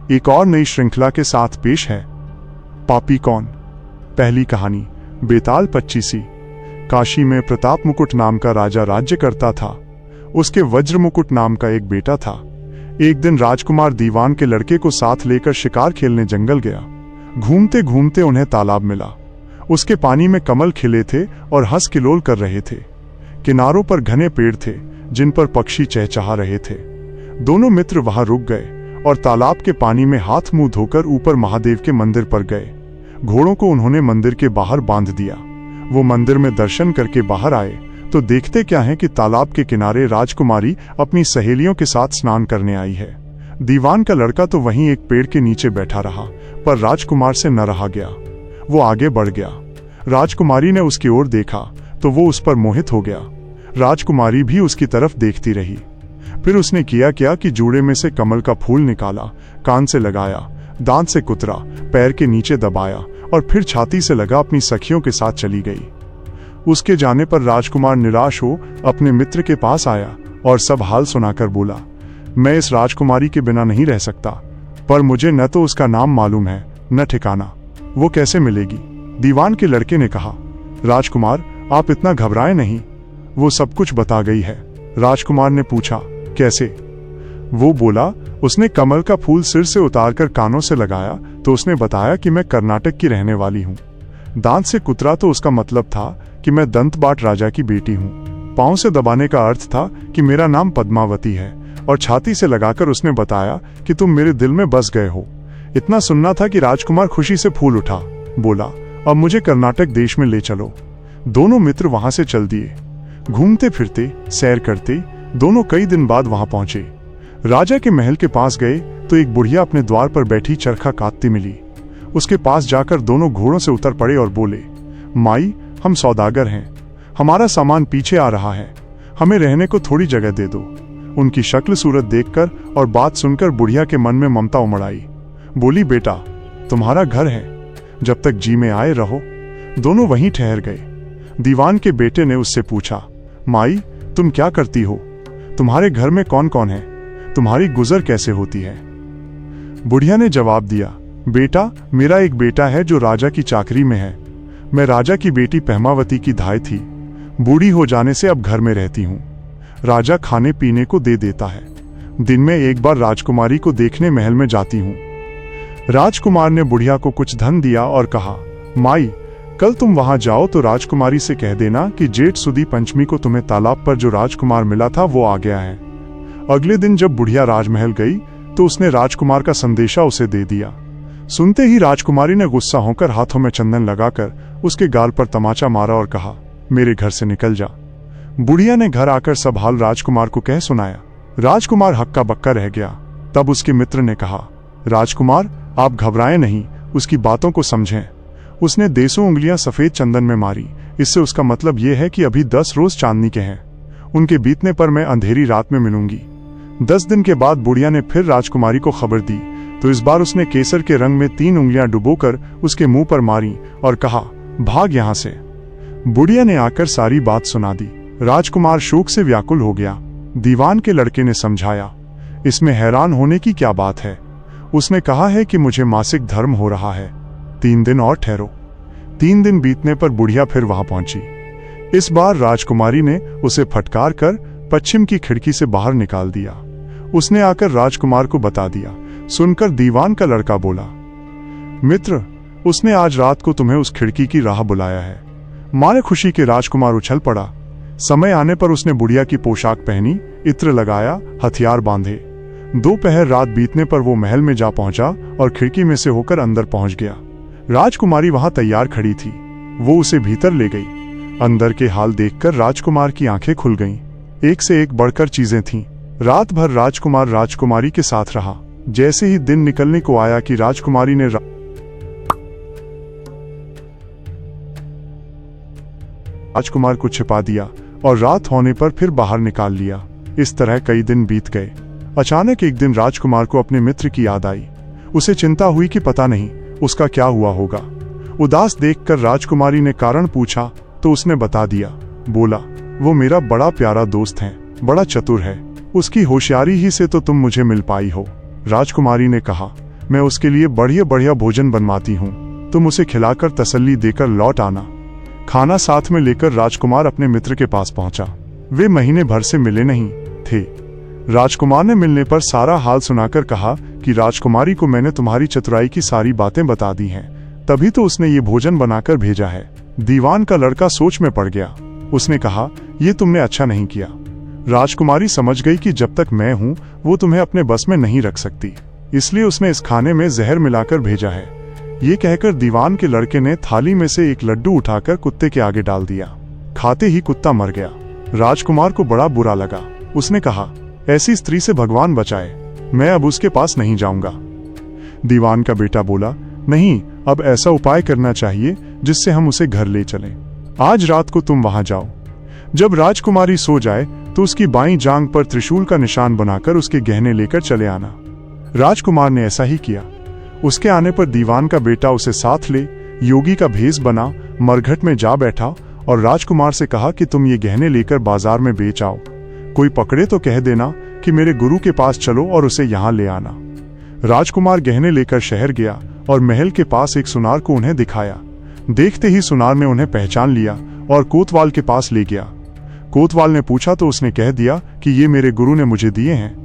एक और नई श्रृंखला के साथ पेश है पापी कौन। पहली कहानी। बेताल पच्चीसी। काशी में प्रताप मुकुट नाम का राजा राज्य करता था। उसके वज्र मुकुट नाम का एक बेटा था। एक दिन राजकुमार दीवान के लड़के को साथ लेकर शिकार खेलने जंगल गया। घूमते घूमते उन्हें तालाब मिला। उसके पानी में कमल खिले थे और हंस किलोल कर रहे थे। किनारों पर घने पेड़ थे जिन पर पक्षी चहचहा रहे थे। दोनों मित्र वहां रुक गए और तालाब के पानी में हाथ मुंह धोकर ऊपर महादेव के मंदिर पर गए। घोड़ों को उन्होंने मंदिर के बाहर बांध दिया। वो मंदिर में दर्शन करके बाहर आए तो देखते क्या है कि तालाब के किनारे राजकुमारी अपनी सहेलियों के साथ स्नान करने आई है। दीवान का लड़का तो वहीं एक पेड़ के नीचे बैठा रहा, पर राजकुमार से न रहा गया। वो आगे बढ़ गया। राजकुमारी ने उसकी ओर देखा तो वो उस पर मोहित हो गया। राजकुमारी भी उसकी तरफ देखती रही। फिर उसने किया क्या कि जूड़े में से कमल का फूल निकाला, कान से लगाया, दांत से कुतरा, पैर के नीचे दबाया और फिर छाती से लगा अपनी सखियों के साथ चली गई। उसके जाने पर राजकुमार निराश हो अपने मित्र के पास आया और सब हाल सुनाकर बोला, मैं इस राजकुमारी के बिना नहीं रह सकता, पर मुझे न तो उसका नाम मालूम है न ठिकाना। वो कैसे मिलेगी? दीवान के लड़के ने कहा। राजकुमार, आप इतना घबराए नहीं, वो सब कुछ बता गई है। राजकुमार ने पूछा, कैसे? वो बोला, उसने कमल का फूल सिर से उतारकर कानों से लगाया तो उसने बताया कि मैं कर्नाटक की रहने वाली हूँ। दांत से कुतरा तो उसका मतलब था कि मैं दंतबाट राजा की बेटी हूँ। पांव से दबाने का अर्थ था कि मेरा नाम पद्मावती है और छाती से लगाकर उसने बताया कि तुम मेरे दिल में बस गए हो। इतना सुनना था कि राजकुमार खुशी से फूल उठा। बोला, अब मुझे कर्नाटक देश में ले चलो। दोनों मित्र वहां से चल दिए। घूमते फिरते, सैर करते दोनों कई दिन बाद वहां पहुंचे। राजा के महल के पास गए तो एक बुढ़िया अपने द्वार पर बैठी चरखा काटती मिली। उसके पास जाकर दोनों घोड़ों से उतर पड़े और बोले, माई, हम सौदागर हैं, हमारा सामान पीछे आ रहा है, हमें रहने को थोड़ी जगह दे दो। उनकी शक्ल सूरत देखकर और बात सुनकर बुढ़िया के मन में ममता उमड़ आई। बोली, बेटा, तुम्हारा घर है, जब तक जी में आए रहो। दोनों वहीं ठहर गए। दीवान के बेटे ने उससे पूछा, माई, तुम क्या करती हो? तुम्हारे घर में कौन कौन है? तुम्हारी गुजर कैसे होती है? बुढ़िया ने जवाब दिया, बेटा, मेरा एक बेटा है जो राजा की चाकरी में है। मैं राजा की बेटी पहमावती की धाय थी। बूढ़ी हो जाने से अब घर में रहती हूँ। राजा खाने पीने को दे देता है। दिन में एक बार राजकुमारी को देखने महल में जाती हूँ। राजकुमार ने बुढ़िया को कुछ धन दिया और कहा, माई, कल तुम वहां जाओ तो राजकुमारी से कह देना कि जेठ सुदी पंचमी को तुम्हें तालाब पर जो राजकुमार मिला था वो आ गया है। अगले दिन जब बुढ़िया राजमहल गई तो उसने राजकुमार का संदेशा उसे दे दिया। सुनते ही राजकुमारी ने गुस्सा होकर हाथों में चंदन लगाकर उसके गाल पर तमाचा मारा और कहा, मेरे घर से निकल जा। बुढ़िया ने घर आकर सब हाल राजकुमार को कह सुनाया। राजकुमार हक्का बक्का रह गया। तब उसके मित्र ने कहा, राजकुमार, आप घबराएं नहीं, उसकी बातों को समझें। उसने देसों उंगलियां सफेद चंदन में मारी, इससे उसका मतलब यह है कि अभी 10 रोज चांदनी के हैं। उनके बीतने पर मैं अंधेरी रात में मिलूंगी। 10 दिन के बाद बुढ़िया ने फिर राजकुमारी को खबर दी तो इस बार उसने केसर के रंग में 3 उंगलियां डुबोकर उसके मुंह पर मारी और कहा, भाग यहां से। बुढ़िया ने आकर सारी बात सुना दी। राजकुमार शोक से व्याकुल हो गया। दीवान के लड़के ने समझाया, इसमें हैरान होने की क्या बात है? उसने कहा है कि मुझे मासिक धर्म हो रहा है, 3 दिन और ठहरो। 3 दिन बीतने पर बुढ़िया फिर वहां पहुंची। इस बार राजकुमारी ने उसे फटकार कर पश्चिम की खिड़की से बाहर निकाल दिया। उसने आकर राजकुमार को बता दिया। सुनकर दीवान का लड़का बोला, मित्र, उसने आज रात को तुम्हें उस खिड़की की राह बुलाया है। मारे खुशी के राजकुमार उछल पड़ा। समय आने पर उसने बुढ़िया की पोशाक पहनी, इत्र लगाया, हथियार बांधे। दोपहर रात बीतने पर वो महल में जा पहुंचा और खिड़की में से होकर अंदर पहुंच गया। राजकुमारी वहां तैयार खड़ी थी। वो उसे भीतर ले गई। अंदर के हाल देखकर राजकुमार की आंखें खुल गईं। एक से एक बढ़कर चीजें थीं। रात भर राजकुमार राजकुमारी के साथ रहा। जैसे ही दिन निकलने को आया कि राजकुमारी ने राजकुमार को छिपा दिया और रात होने पर फिर बाहर निकाल लिया। इस तरह कई दिन बीत गए। अचानक एक दिन राजकुमार को अपने मित्र की याद आई। उसे चिंता हुई कि पता नहीं उसका क्या हुआ होगा। उदास देखकर राजकुमारी ने कारण पूछा तो उसने बता दिया। बोला, वो मेरा बड़ा प्यारा दोस्त है, बड़ा चतुर है, उसकी होशियारी ही से तो तुम मुझे मिल पाई हो। राजकुमारी ने कहा, मैं उसके लिए बढ़िया बढ़िया भोजन बनवाती हूँ, तुम उसे खिलाकर तसल्ली देकर लौट आना। खाना साथ में लेकर राजकुमार अपने मित्र के पास पहुंचा। वे महीने भर से मिले नहीं थे। राजकुमार ने मिलने पर सारा हाल सुनाकर कहा कि राजकुमारी को मैंने तुम्हारी चतुराई की सारी बातें बता दी हैं, तभी तो उसने ये भोजन बनाकर भेजा है। दीवान का लड़का सोच में पड़ गया। उसने कहा, ये तुमने अच्छा नहीं किया। राजकुमारी समझ गई कि जब तक मैं हूं वो तुम्हें अपने बस में नहीं रख सकती, इसलिए उसने इस खाने में जहर मिलाकर भेजा है। ये कहकर दीवान के लड़के ने थाली में से एक लड्डू उठाकर कुत्ते के आगे डाल दिया। खाते ही कुत्ता मर गया। राजकुमार को बड़ा बुरा लगा। उसने कहा, ऐसी स्त्री से भगवान बचाए, मैं अब उसके पास नहीं जाऊंगा। दीवान का बेटा बोला, नहीं, अब ऐसा उपाय करना चाहिए जिससे हम उसे घर ले चलें। आज रात को तुम वहां जाओ। जब राजकुमारी सो जाए तो उसकी बाईं जांघ पर त्रिशूल का निशान बनाकर उसके गहने लेकर चले आना। राजकुमार ने ऐसा ही किया। उसके आने पर दीवान का बेटा उसे साथ ले योगी का भेष बना मरघट में जा बैठा और राजकुमार से कहा कि तुम ये गहने लेकर बाजार में बेच आओ। कोई पकड़े तो कह देना कि मेरे गुरु के पास चलो और उसे यहाँ ले आना। राजकुमार गहने लेकर शहर गया और महल के पास एक सुनार को उन्हें दिखाया। देखते ही सुनार ने उन्हें पहचान लिया और कोतवाल के पास ले गया। कोतवाल ने पूछा तो उसने कह दिया कि ये मेरे गुरु ने मुझे दिए हैं।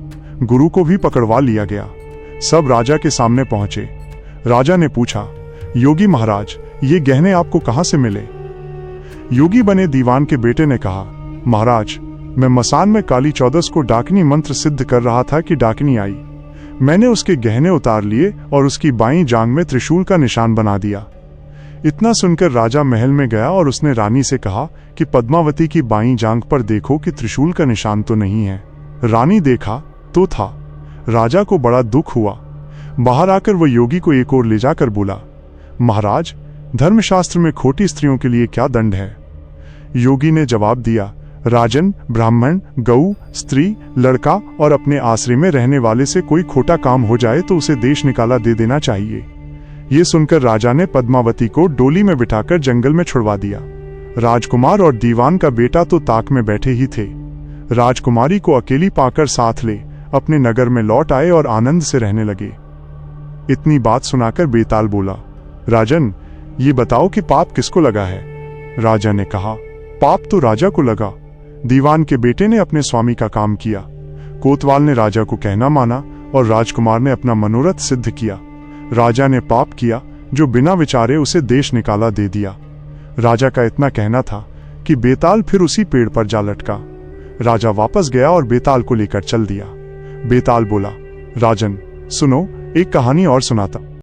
गुरु को भी पकड़वा लिया गया। सब राजा के सामने पहुंचे। राजा ने पूछा, योगी महाराज, ये गहने आपको कहां से मिले? योगी बने दीवान के बेटे ने कहा, महाराज, मैं मसान में काली चौदस को डाकनी मंत्र सिद्ध कर रहा था कि डाकनी आई। मैंने उसके गहने उतार लिए और उसकी बाईं जांघ में त्रिशूल का निशान बना दिया। इतना सुनकर राजा महल में गया और उसने रानी से कहा कि पद्मावती की बाईं जांघ पर देखो कि त्रिशूल का निशान तो नहीं है। रानी देखा तो था। राजा को बड़ा दुख हुआ। बाहर आकर वह योगी को एक ओर ले जाकर बोला, महाराज, धर्मशास्त्र में खोटी स्त्रियों के लिए क्या दंड है? योगी ने जवाब दिया, राजन, ब्राह्मण, गऊ, स्त्री, लड़का और अपने आश्रय में रहने वाले से कोई खोटा काम हो जाए तो उसे देश निकाला दे देना चाहिए। ये सुनकर राजा ने पद्मावती को डोली में बिठाकर जंगल में छुड़वा दिया। राजकुमार और दीवान का बेटा तो ताक में बैठे ही थे। राजकुमारी को अकेली पाकर साथ ले अपने नगर में लौट आए और आनंद से रहने लगे। इतनी बात सुनाकर बेताल बोला, राजन, ये बताओ कि पाप किसको लगा है? राजा ने कहा, पाप तो राजा को लगा। दीवान के बेटे ने अपने स्वामी का काम किया। कोतवाल ने राजा को कहना माना और राजकुमार ने अपना मनोरथ सिद्ध किया। राजा ने पाप किया जो बिना विचारे उसे देश निकाला दे दिया। राजा का इतना कहना था कि बेताल फिर उसी पेड़ पर जा लटका। राजा वापस गया और बेताल को लेकर चल दिया। बेताल बोला, राजन, सुनो, एक कहानी और सुनाता।